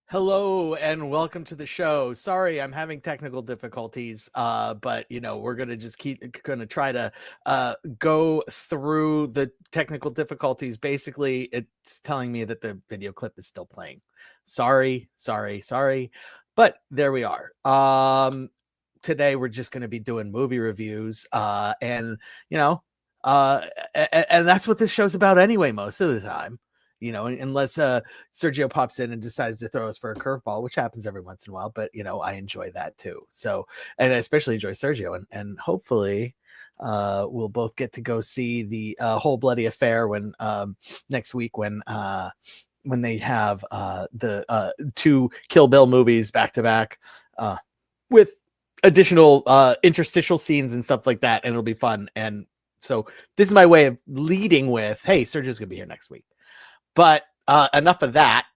Hello and welcome to the show. Sorry, I'm having technical difficulties, but we're gonna just keep gonna try to go through the technical difficulties. Basically, it's telling me that the video clip is still playing. Sorry, but there we are. Today we're just gonna be doing movie reviews, and you know, uh, and that's what this show's about anyway, most of the time. Unless Sergio pops in and decides to throw us for a curveball, which happens every once in a while, but I enjoy that too. So, and I especially enjoy Sergio, and hopefully we'll both get to go see the Whole Bloody Affair when next week when they have the two Kill Bill movies back to back with additional interstitial scenes and stuff like that, and it'll be fun. And so this is my way of leading with, hey, Sergio's gonna be here next week. But enough of that.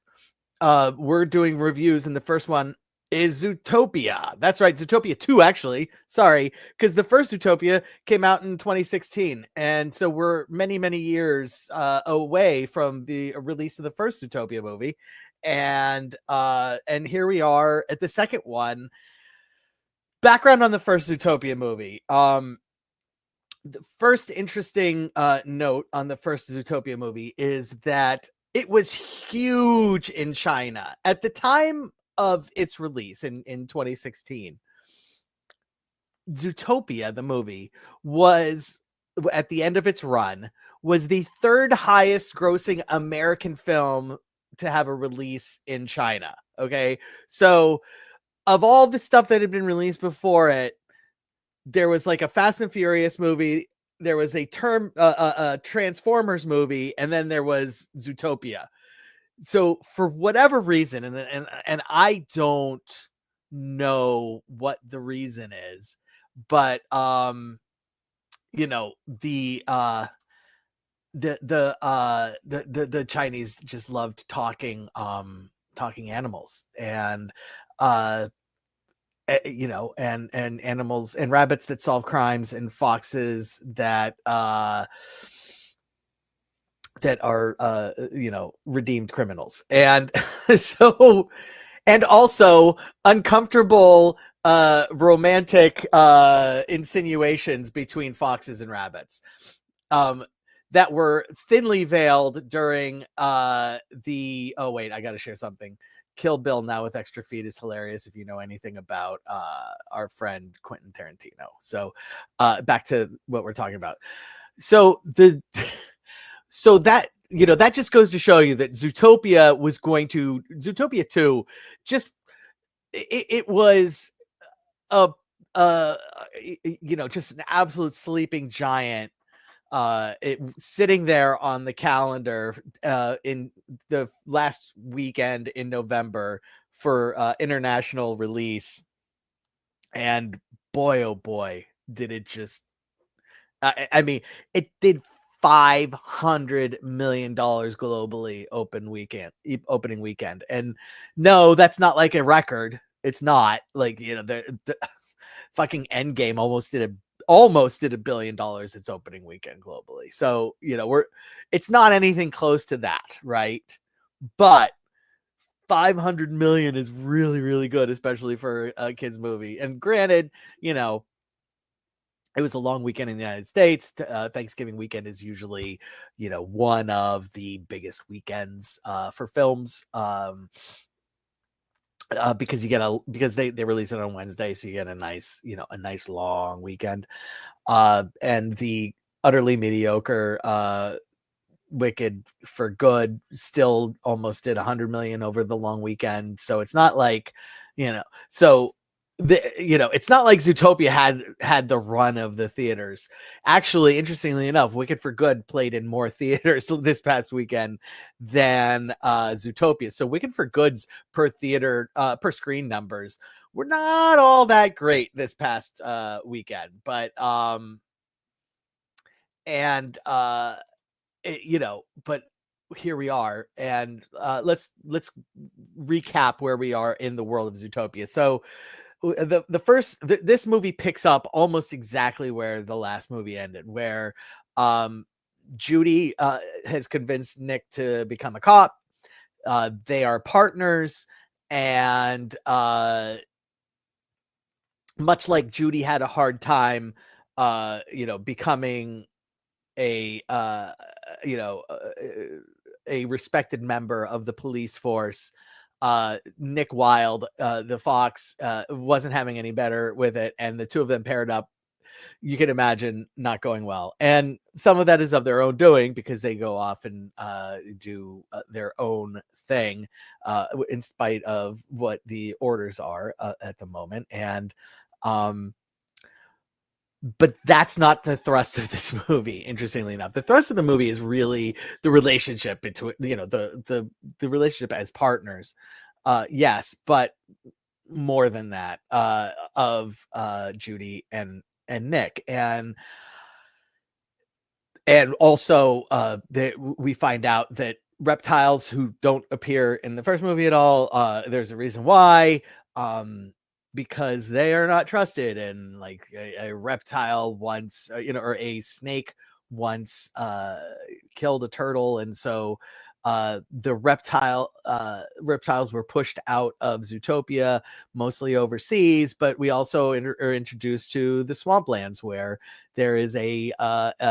We're doing reviews, and the first one is Zootopia. That's right, Zootopia 2, actually. Sorry, because the first Zootopia came out in 2016, and so we're many, many years away from the release of the first Zootopia movie. And here we are at the second one. Background on the first Zootopia movie. The first interesting note on the first Zootopia movie is that it was huge in China at the time of its release in 2016. Zootopia, the movie, was at the end of its run, was the third highest grossing American film to have a release in China. Okay. So of all the stuff that had been released before it, there was like a Fast and Furious movie, there was a Transformers movie, and then there was Zootopia. So for whatever reason, and I don't know what the reason is, but the Chinese just loved talking animals, and and animals and rabbits that solve crimes, and foxes that are redeemed criminals, and so, and also uncomfortable romantic insinuations between foxes and rabbits that were thinly veiled during the oh wait, I gotta share something. Kill Bill Now with Extra Feet is hilarious if you know anything about our friend Quentin Tarantino. So back to what we're talking about. So that that just goes to show you that Zootopia 2 just it was a just an absolute sleeping giant sitting there on the calendar in the last weekend in November for international release. And boy, oh boy, did it just, I mean, it did $500 million globally opening weekend. And no, that's not like a record. It's not like, the fucking Endgame almost did $1 billion its opening weekend globally. So, it's not anything close to that, right? But 500 million is really, really good, especially for a kids movie. And granted, it was a long weekend in the United States. Thanksgiving weekend is usually, one of the biggest weekends for films. Because they release it on Wednesday, so you get a nice long weekend. And the utterly mediocre Wicked for Good still almost did 100 million over the long weekend. So it's not like, so it's not like Zootopia had the run of the theaters. Actually, interestingly enough, Wicked for Good played in more theaters this past weekend than Zootopia. So Wicked for Good's per screen numbers were not all that great this past weekend. But but here we are, and let's recap where we are in the world of Zootopia. So this movie picks up almost exactly where the last movie ended, where Judy has convinced Nick to become a cop. They are partners, and much like Judy had a hard time, becoming a you know uh, a respected member of the police force. Nick Wilde, the Fox, wasn't having any better with it, and the two of them paired up. You can imagine not going well, and some of that is of their own doing because they go off and do their own thing, in spite of what the orders are at the moment. And um, but that's not the thrust of this movie. Interestingly enough, the thrust of the movie is really the relationship between, the relationship as partners. Yes, but more than that, of Judy and Nick. And also, we find out that reptiles who don't appear in the first movie at all, there's a reason why, um, because they are not trusted. And like a reptile once, or a snake once killed a turtle, and so the reptiles were pushed out of Zootopia, mostly overseas. But we also are introduced to the swamplands, where there is a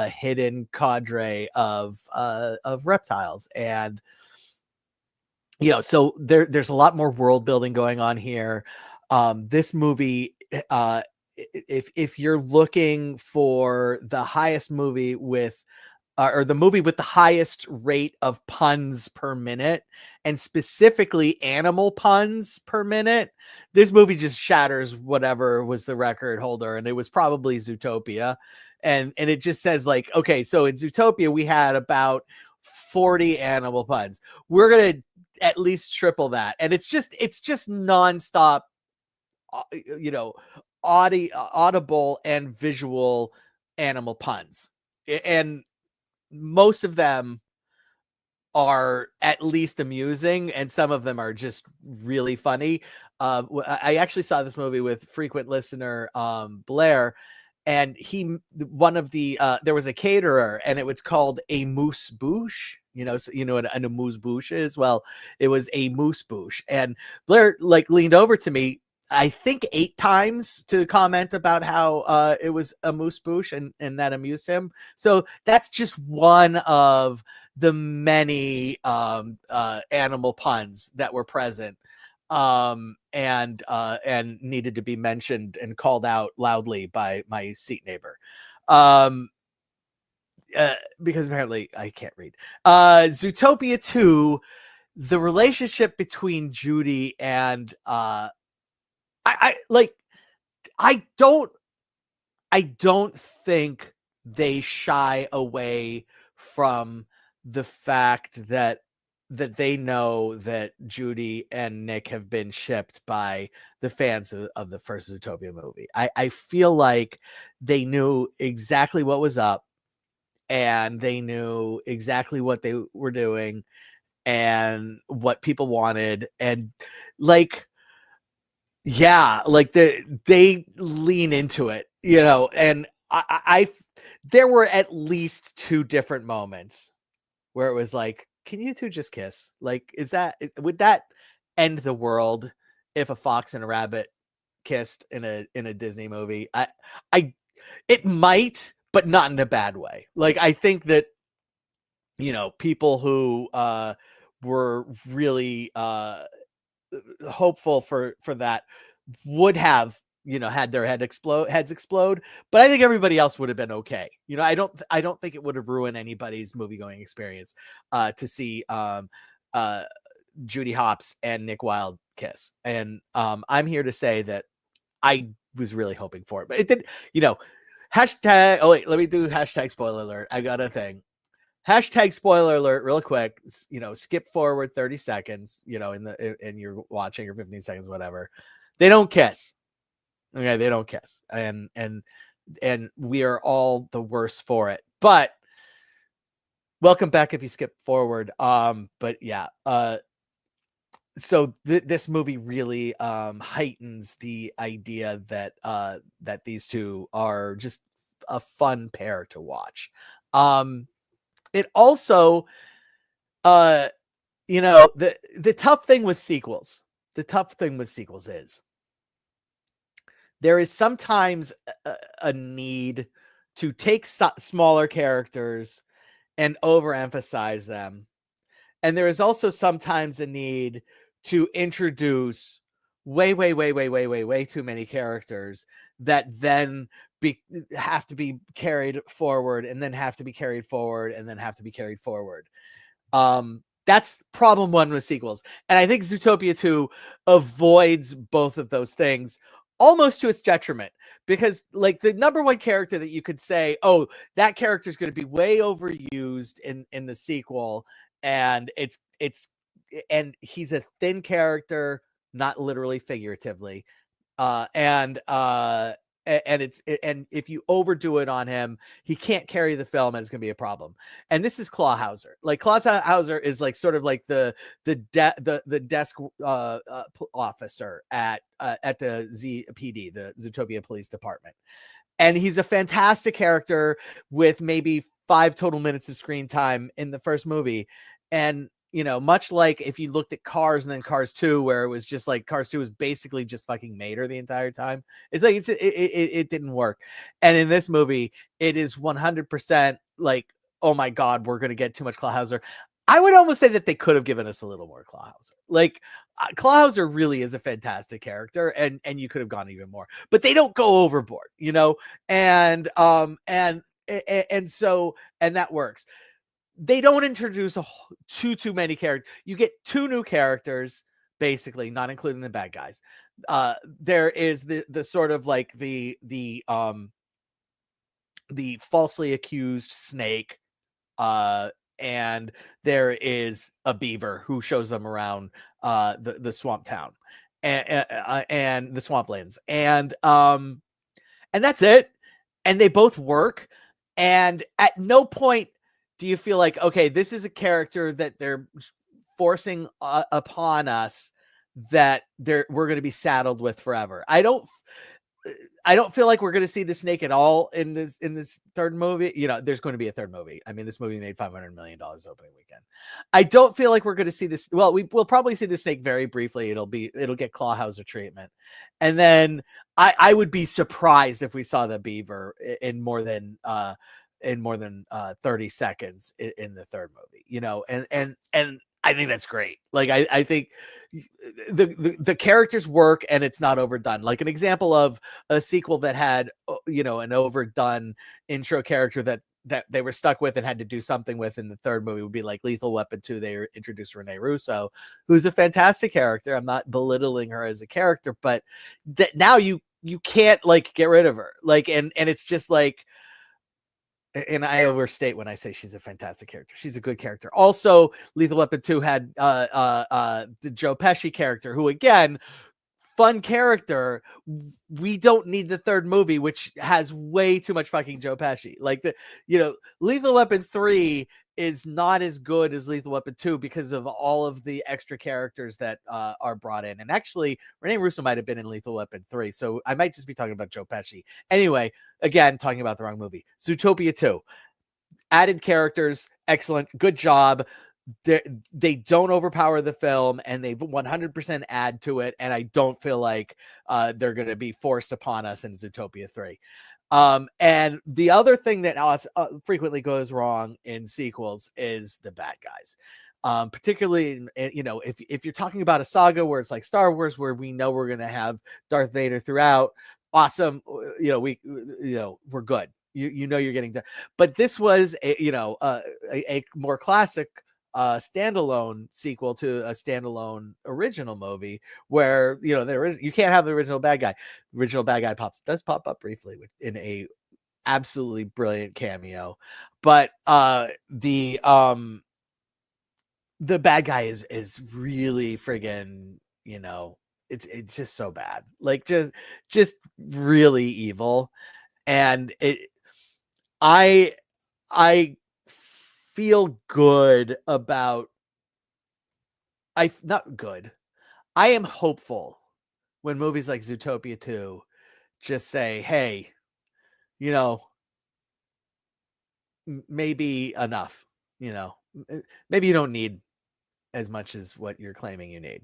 hidden cadre of reptiles. And so there's a lot more world building going on here. This movie, if you're looking for the highest movie with or the movie with the highest rate of puns per minute, and specifically animal puns per minute, this movie just shatters whatever was the record holder, and it was probably Zootopia. And it just says, like, okay, so in Zootopia we had about 40 animal puns. We're gonna at least triple that, and it's just nonstop, you know, audible and visual animal puns. And most of them are at least amusing, and some of them are just really funny. I actually saw this movie with frequent listener Blair, and one of the there was a caterer, and it was called a moose bouche. So you know what an amuse bouche is? Well, it was a moose bouche, and Blair like leaned over to me, I think 8 times, to comment about how it was a moose bouche, and that amused him. So that's just one of the many animal puns that were present, and needed to be mentioned and called out loudly by my seat neighbor. Um, because apparently I can't read. Zootopia 2, the relationship between Judy and I like I don't I don't think they shy away from the fact that they know that Judy and Nick have been shipped by the fans of the first Zootopia movie. I feel like they knew exactly what was up, and they knew exactly what they were doing and what people wanted. And like, yeah, like they lean into it, and I there were at least 2 different moments where it was like, can you two just kiss? Like, would that end the world if a fox and a rabbit kissed in a Disney movie? I it might, but not in a bad way. Like, I think that people who were really hopeful for that would have had their heads explode. But I think everybody else would have been okay. I don't think it would have ruined anybody's movie going experience to see Judy Hopps and Nick Wilde kiss. And I'm here to say that I was really hoping for it, but it did. Hashtag, oh wait, let me do hashtag spoiler alert. I got a thing. Hashtag spoiler alert real quick. Skip forward 30 seconds, and you're watching, or 15 seconds, whatever. They don't kiss. Okay, they don't kiss. And we are all the worse for it. But welcome back if you skip forward. But yeah, so this movie really heightens the idea that these two are just a fun pair to watch. It also, the tough thing with sequels, the tough thing with sequels is there is sometimes a need to take smaller characters and overemphasize them. And there is also sometimes a need to introduce way too many characters that then have to be carried forward and then have to be carried forward and then have to be carried forward. That's problem one with sequels. And I think Zootopia 2 avoids both of those things almost to its detriment, because like the number one character that you could say, oh, that character is going to be way overused in the sequel, and and he's a thin character, not literally, figuratively, and if you overdo it on him, he can't carry the film, and it's going to be a problem. And this is Clawhauser. Like Clawhauser is like sort of like the desk officer at the ZPD, the Zootopia Police Department, and he's a fantastic character with maybe 5 total minutes of screen time in the first movie. And much like if you looked at Cars and then Cars 2, where it was just like Cars 2 was basically just fucking Mater the entire time. It's like it didn't work. And in this movie, it is 100% like, oh my God, we're going to get too much Clawhauser. I would almost say that they could have given us a little more Clawhauser. Like Clawhauser really is a fantastic character, and you could have gone even more, but they don't go overboard, and so that works. They don't introduce too many characters. You get 2 new characters, basically, not including the bad guys. There is the sort of like the falsely accused snake, and there is a beaver who shows them around the swamp town and the swamplands, and that's it. And they both work. And at no point do you feel like, okay, this is a character that they're forcing upon us that we're going to be saddled with forever. I don't feel like we're going to see the snake at all in this third movie. There's going to be a third movie. I mean, this movie made $500 million opening weekend. I don't feel like we're going to see this. Well, we'll probably see the snake very briefly. It'll get Clawhauser treatment. And then I would be surprised if we saw the beaver in more than 30 seconds in the third movie, and I think that's great. Like, I think the characters work and it's not overdone. Like an example of a sequel that had, an overdone intro character that they were stuck with and had to do something with in the third movie would be like Lethal Weapon 2. They introduced Rene Russo, who's a fantastic character. I'm not belittling her as a character, but that now you can't like get rid of her. Like, and it's just like, and I overstate when I say she's a fantastic character. She's a good character. Also, Lethal Weapon 2 had the Joe Pesci character, who, again, fun character. We don't need the third movie, which has way too much fucking Joe Pesci. Like, Lethal Weapon 3 is not as good as Lethal Weapon 2 because of all of the extra characters that are brought in. And actually, Rene Russo might have been in Lethal Weapon 3, so I might just be talking about Joe Pesci. Anyway, again, talking about the wrong movie. Zootopia 2. Added characters, excellent, good job. They don't overpower the film, and they 100% add to it, and I don't feel like they're going to be forced upon us in Zootopia 3. And the other thing that frequently goes wrong in sequels is the bad guys. Particularly, if you're talking about a saga where it's like Star Wars, where we know we're going to have Darth Vader throughout, awesome. We're good. You're getting there. But this was a more classic standalone sequel to a standalone original movie where you can't have the original bad guy. Original bad guy does pop up briefly in a absolutely brilliant cameo, but the bad guy is really friggin', it's just so bad, like just really evil. And I feel good about not good. I am hopeful when movies like Zootopia 2 just say, hey, maybe enough, maybe you don't need as much as what you're claiming you need.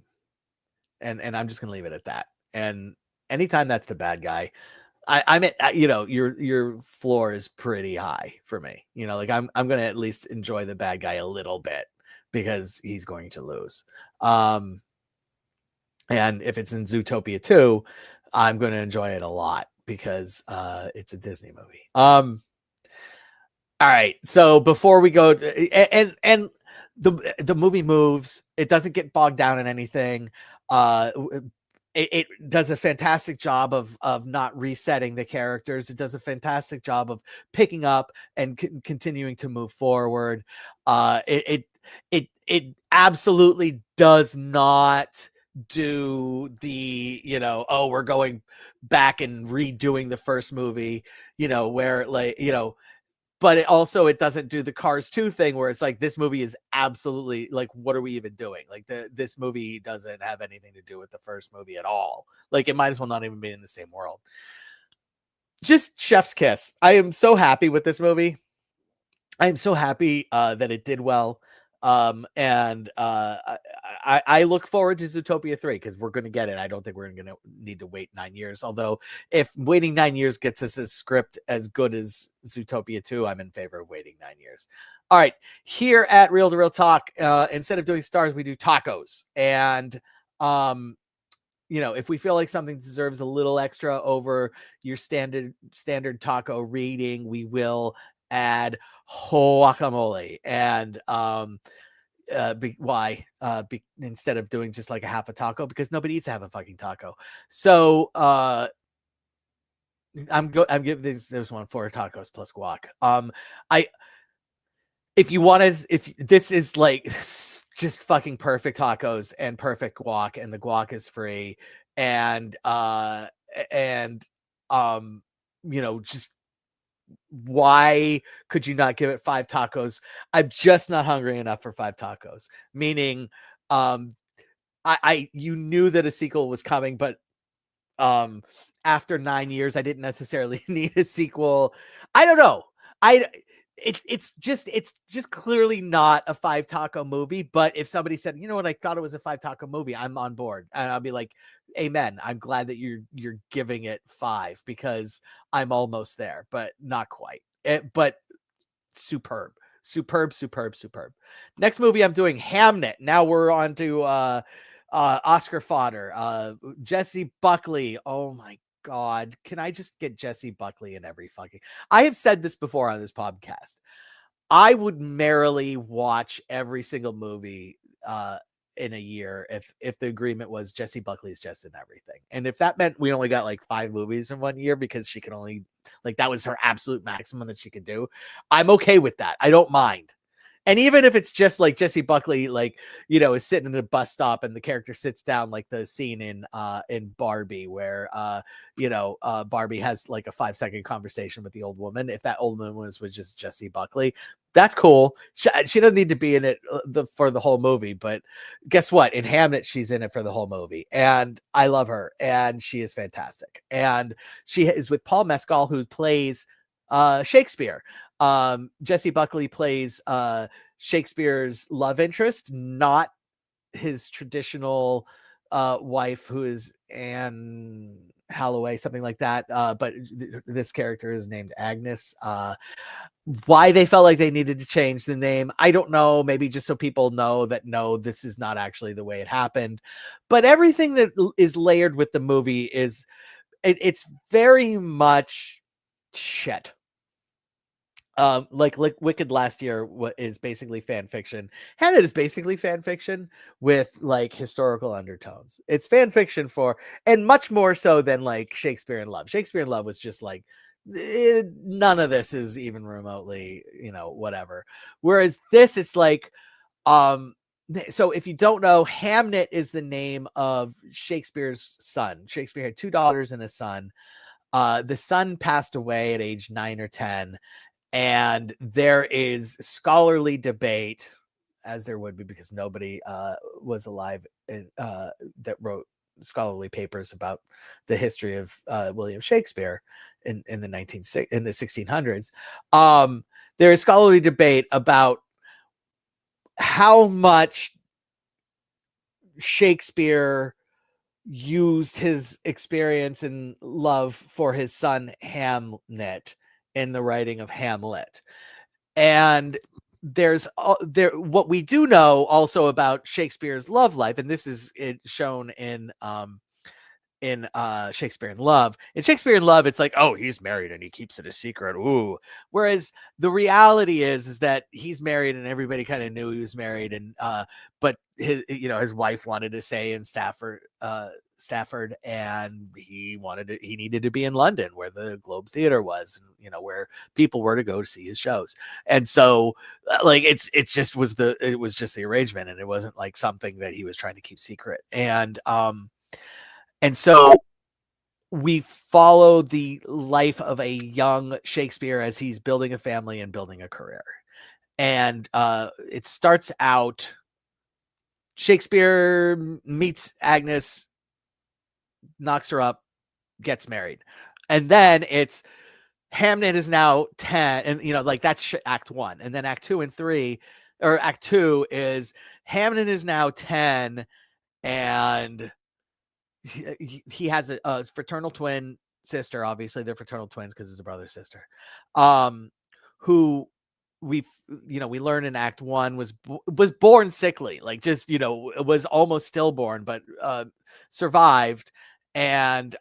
and I'm just gonna leave it at that. And anytime that's the bad guy, I'm at, you know, your floor is pretty high for me. You know, like I'm gonna at least enjoy the bad guy a little bit because he's going to lose. Um, and if it's in Zootopia 2, I'm gonna enjoy it a lot because it's a Disney movie. All right. So before we go and the movie moves, it doesn't get bogged down in anything. Uh it does a fantastic job of not resetting the characters. It does a fantastic job of picking up and continuing to move forward. It absolutely does not do the, you know, oh, we're going back and redoing the first movie, you know, where, like, you know, but it doesn't do the Cars 2 thing where it's like, this movie is absolutely like, what are we even doing? Like, this movie doesn't have anything to do with the first movie at all. Like, it might as well not even be in the same world. Just chef's kiss. I am so happy with this movie. I am so happy that it did well. And I look forward to Zootopia 3 because we're going to get it. I don't think we're going to need to wait 9 years. Although, if waiting 9 years gets us a script as good as Zootopia 2, I'm in favor of waiting 9 years. All right. Here at Real to Real Talk, instead of doing stars, we do tacos. And, you know, if we feel like something deserves a little extra over your standard taco rating, we will add guacamole. And why instead of doing just like a half a taco, because nobody eats a half a fucking taco. So I'm giving this one 4 tacos plus guac. I if you want to, if this is like just fucking perfect tacos and perfect guac, and the guac is free, and and you know, just why could you not give it 5 tacos? I'm just not hungry enough for 5 tacos. Meaning, I you knew that a sequel was coming, but after 9 years, I didn't necessarily need a sequel. I don't know. I it's just clearly not a 5 taco movie. But if somebody said, you know what, I thought it was a 5 taco movie, I'm on board, and I'll be like, amen. I'm glad that you're giving it 5 because I'm almost there, but not quite. But superb, superb. Next movie I'm doing, Hamnet. Now we're on to Oscar fodder. Jesse Buckley. Oh my God. Can I just get Jesse Buckley in every fucking... I have said this before on this podcast. I would merrily watch every single movie in a year if the agreement was Jesse Buckley's just in everything. And if that meant we only got like 5 movies in 1 year because she can only, like, that was her absolute maximum that she could do, I'm okay with that. I don't mind. And even if it's just like Jesse Buckley, like, you know, is sitting in a bus stop and the character sits down, like the scene in Barbie where you know, Barbie has like a 5-second conversation with the old woman. If that old woman was just Jesse Buckley, that's cool. She doesn't need to be in it for the whole movie, but guess what? In Hamnet, she's in it for the whole movie, and I love her, and she is fantastic. And she is with Paul Mescal, who plays Shakespeare. Jesse Buckley plays Shakespeare's love interest, not his traditional wife, who is Anne Holloway, something like that. But this character is named Agnes. Why they felt like they needed to change the name, I don't know. Maybe just so people know that no, this is not actually the way it happened. But everything that is layered with the movie is it's very much shit. Like Wicked last year is basically fan fiction. Hamnet is basically fan fiction with like historical undertones. It's fan fiction for, and much more so than like Shakespeare in Love. Shakespeare in Love was just like, none of this is even remotely, you know, whatever. Whereas this, it's like, so if you don't know, Hamnet is the name of Shakespeare's son. Shakespeare had 2 daughters and a son. The son passed away at age 9 or 10. And there is scholarly debate, as there would be, because nobody was alive that wrote scholarly papers about the history of William Shakespeare in the 1600s. There is scholarly debate about how much Shakespeare used his experience and love for his son Hamnet in the writing of Hamlet. And there's what we do know also about Shakespeare's love life, and this is shown in Shakespeare in Love. In Shakespeare in Love, it's like, oh, he's married and he keeps it a secret. Ooh. Whereas the reality is that he's married and everybody kind of knew he was married, and but his wife wanted to stay in Stafford, and he needed to be in London where the Globe Theatre was, and where people were to go to see his shows. And so like it was just the arrangement, and it wasn't like something that he was trying to keep secret. And so we follow the life of a young Shakespeare as he's building a family and building a career. And it starts out, Shakespeare meets Agnes, knocks her up, gets married. And then it's Hamnet is now 10, and like that's act 1. And then act 2 and 3, or act 2 is Hamnet is now 10, and he has a fraternal twin sister. Obviously they're fraternal twins because it's a brother sister, who we learn in act 1 was born sickly, like just was almost stillborn, but survived, and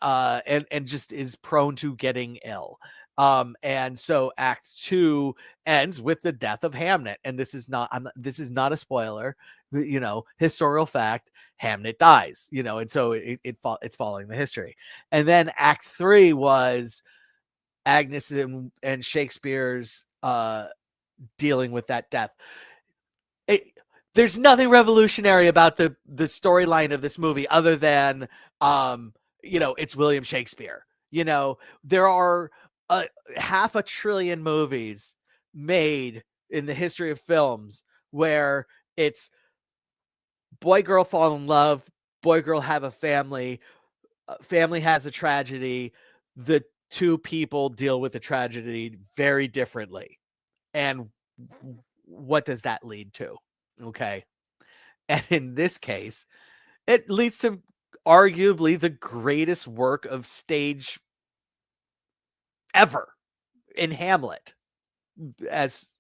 just is prone to getting ill. And so act 2 ends with the death of Hamnet, and this is not a spoiler, historical fact. Hamnet dies, and so it's following the history. And then act 3 was Agnes and Shakespeare's dealing with that death. There's nothing revolutionary about the storyline of this movie other than it's William Shakespeare. There are 500 billion movies made in the history of films where it's boy girl fall in love, boy girl have a family, family has a tragedy, the two people deal with the tragedy very differently, and what does that lead to? Okay. And in this case, it leads to arguably the greatest work of stage ever in Hamlet, as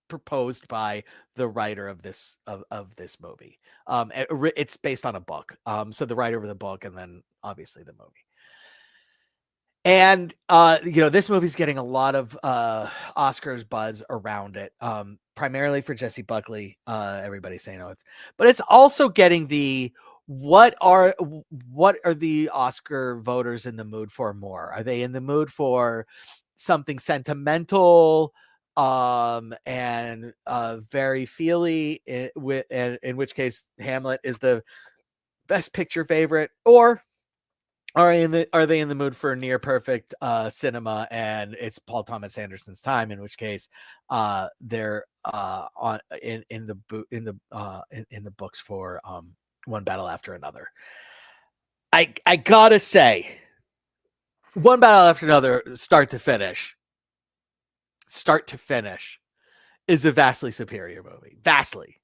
proposed by the writer of this movie. It's based on a book. So the writer of the book, and then obviously the movie. And this movie's getting a lot of Oscars buzz around it, primarily for Jessie Buckley. Everybody's saying but it's also getting the what are the Oscar voters in the mood for more? Are they in the mood for something sentimental and very feely, in which case Hamlet is the best picture favorite, or are they in the mood for near perfect cinema, and it's Paul Thomas Anderson's time, in which case they're on in the books for One Battle After Another. I gotta say, One Battle After Another, start to finish, is a vastly superior movie. Vastly.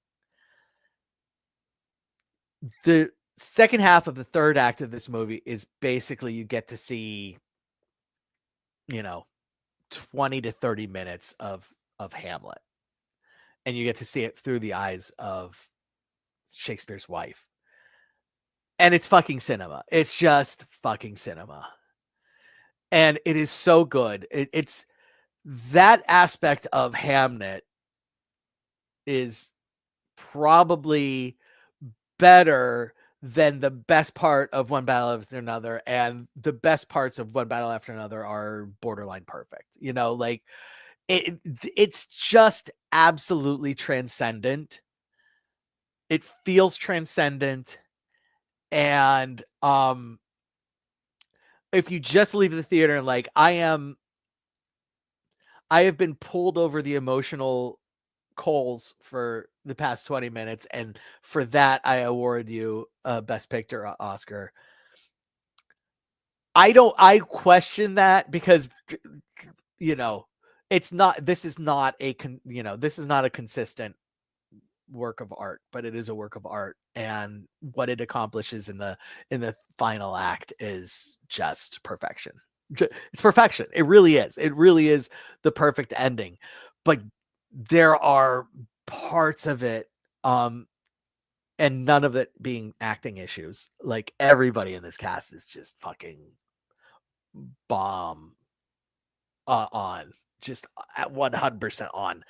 The second half of the third act of this movie is basically you get to see 20 to 30 minutes of Hamlet, and you get to see it through the eyes of Shakespeare's wife, and it's fucking cinema. It's just fucking cinema, and it is so good. It's that aspect of Hamnet is probably better than the best part of One Battle After Another, and the best parts of One Battle After Another are borderline perfect. Like it's just absolutely transcendent. It feels transcendent, and if you just leave the theater and like I have been pulled over the emotional coals for the past 20 minutes, and for that I award you a Best Picture Oscar. I question that, because this is not a consistent work of art, but it is a work of art, and what it accomplishes in the final act is just perfection. It's perfection. It really is. It really is the perfect ending. But there are parts of it, and none of it being acting issues. Like, everybody in this cast is just fucking bomb on, just at 100% on.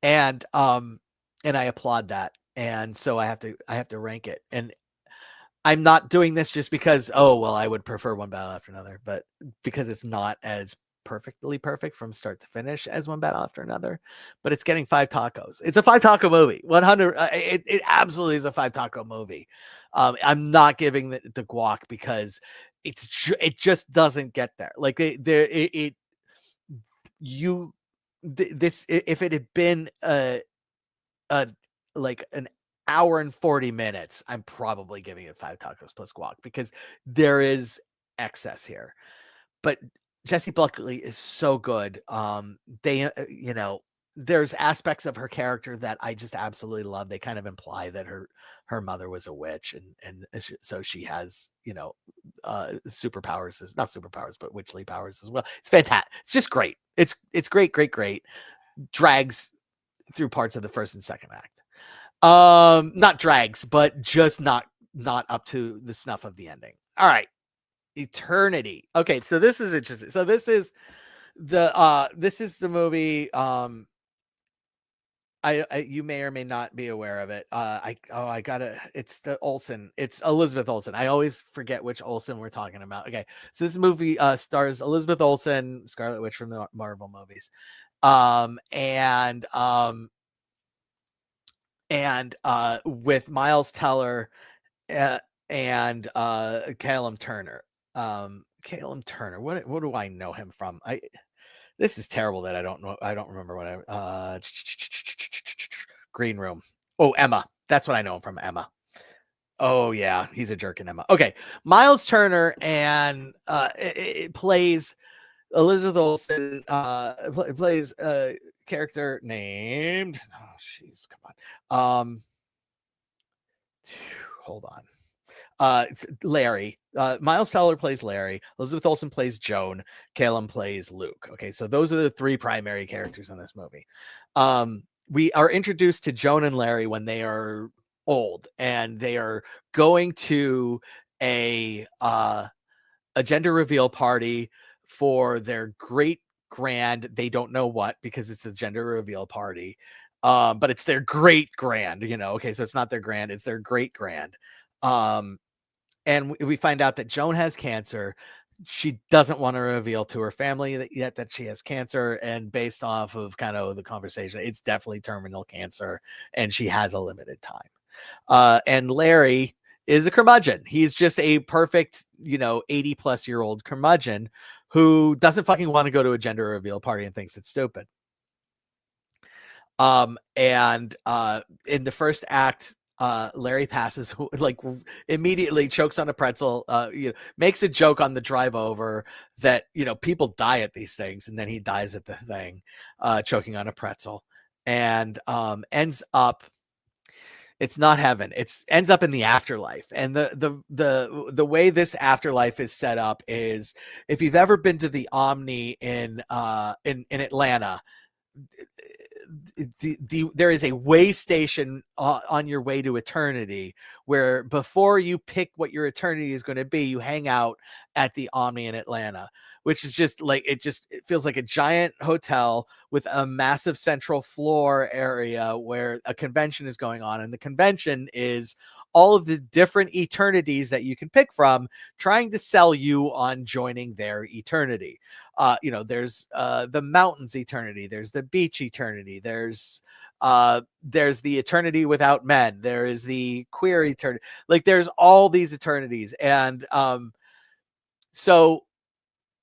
And I applaud that. And so I have to rank it. And I'm not doing this just because, oh, well, I would prefer One Battle After Another, but because it's not as perfectly perfect from start to finish as One Battle After Another, but it's getting 5 tacos. It's a 5 taco movie. 100. It absolutely is a 5 taco movie. I'm not giving the guac because it just doesn't get there. Like, this, if it had been a like an hour and 40 minutes, I'm probably giving it 5 tacos plus guac because there is excess here. But Jessie Buckley is so good. There's aspects of her character that I just absolutely love. They kind of imply that her mother was a witch, and so she has, superpowers, not superpowers, but witchly powers as well. It's fantastic. It's just great. It's great. Drags through parts of the first and second act. Not drags, but just not up to the snuff of the ending. All right. Eternity. Okay, so this is interesting. So this is the movie. You may or may not be aware of it. It's the Olsen. It's Elizabeth Olsen. I always forget which Olsen we're talking about. Okay, so this movie stars Elizabeth Olsen, Scarlet Witch from the Marvel movies, and with Miles Teller and Callum Turner. Callum Turner. What do I know him from? This is terrible that I don't know. I don't remember what Green Room. Oh, Emma. That's what I know him from, Emma. Oh yeah, he's a jerk in Emma. Okay, Miles Turner and it plays Elizabeth Olsen. Plays a character named. Oh, jeez, come on. Hold on. Larry. Miles Teller plays Larry. Elizabeth Olsen plays Joan. Callum plays Luke. Okay, so those are the 3 primary characters in this movie. We are introduced to Joan and Larry when they are old, and they are going to a gender reveal party for their great grand. They don't know what, because it's a gender reveal party. But it's their great grand, Okay, so it's not their grand, it's their great grand. And we find out that Joan has cancer. She doesn't want to reveal to her family yet that she has cancer. And based off of kind of the conversation, it's definitely terminal cancer, and she has a limited time. And Larry is a curmudgeon. He's just a perfect, 80-plus-year-old curmudgeon who doesn't fucking want to go to a gender reveal party and thinks it's stupid. And in the first act, Larry passes, like, immediately chokes on a pretzel, makes a joke on the drive over that, people die at these things, and then he dies at the thing, choking on a pretzel, and ends up, it's not heaven, ends up in the afterlife. And the way this afterlife is set up is, if you've ever been to the Omni in Atlanta, there is a way station on your way to eternity, where before you pick what your eternity is going to be, you hang out at the Omni in Atlanta, which is just like, it feels like a giant hotel with a massive central floor area where a convention is going on. And the convention is all of the different eternities that you can pick from, trying to sell you on joining their eternity. There's the mountains eternity, there's the beach eternity, there's the eternity without men, there is the queer eternity. Like, there's all these eternities. And so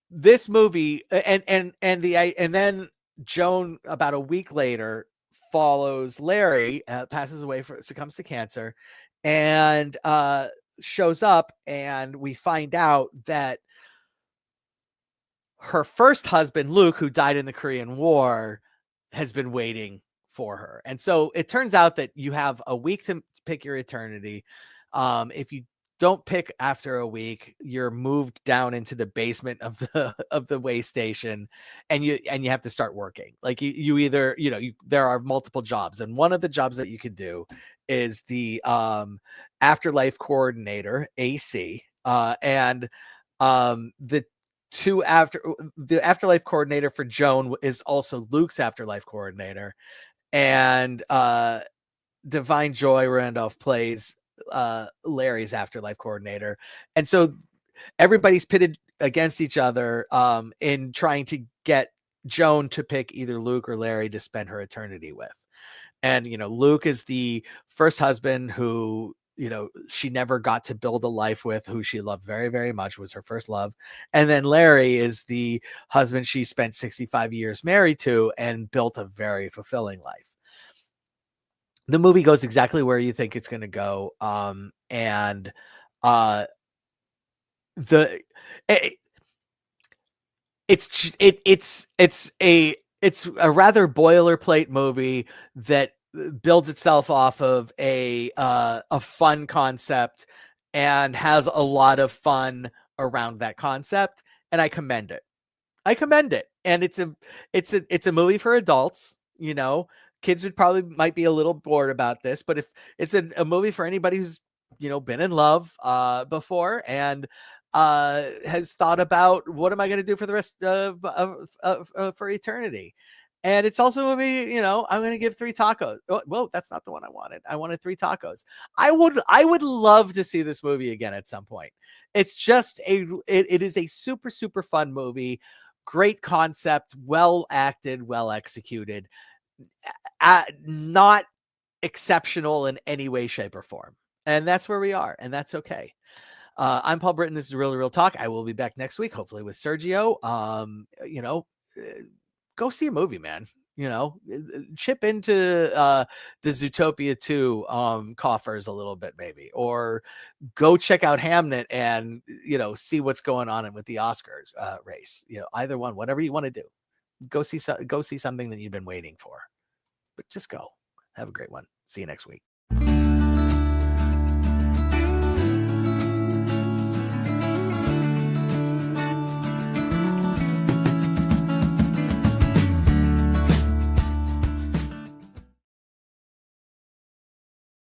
this movie, and then Joan, about a week later, follows Larry, passes away, succumbs to cancer, and shows up, and we find out that her first husband, Luke, who died in the Korean War, has been waiting for her. And so it turns out that you have a week to pick your eternity. If you don't pick after a week, you're moved down into the basement of the of the way station, and you have to start working. Like you either, there are multiple jobs, and one of the jobs that you could do is the afterlife coordinator, AC, and the the afterlife coordinator for Joan is also Luke's afterlife coordinator, and Divine Joy Randolph plays Larry's afterlife coordinator. And so everybody's pitted against each other in trying to get Joan to pick either Luke or Larry to spend her eternity with. And, Luke is the first husband who, she never got to build a life with, who she loved very, very much, was her first love. And then Larry is the husband she spent 65 years married to and built a very fulfilling life. The movie goes exactly where you think it's going to go. And the it, it's a rather boilerplate movie that builds itself off of a fun concept and has a lot of fun around that concept, and I commend it. And it's a movie for adults. Kids might be a little bored about this, but if it's a movie for anybody who's been in love before and has thought about, what am I going to do for the rest of for eternity. And it's also a movie, I'm going to give 3 tacos. Well, that's not the one I wanted. I wanted 3 tacos. I would love to see this movie again at some point. It's just it is a super, super fun movie. Great concept, well acted, well executed, not exceptional in any way, shape, or form. And that's where we are, and that's okay. I'm Paul Britton. This is Real to Real Talk. I will be back next week, hopefully with Sergio. Go see a movie, man. Chip into the Zootopia 2 coffers a little bit, maybe, or go check out Hamnet and see what's going on with the Oscars race. Either one, whatever you want to do. Go see something that you've been waiting for. But just go. Have a great one. See you next week.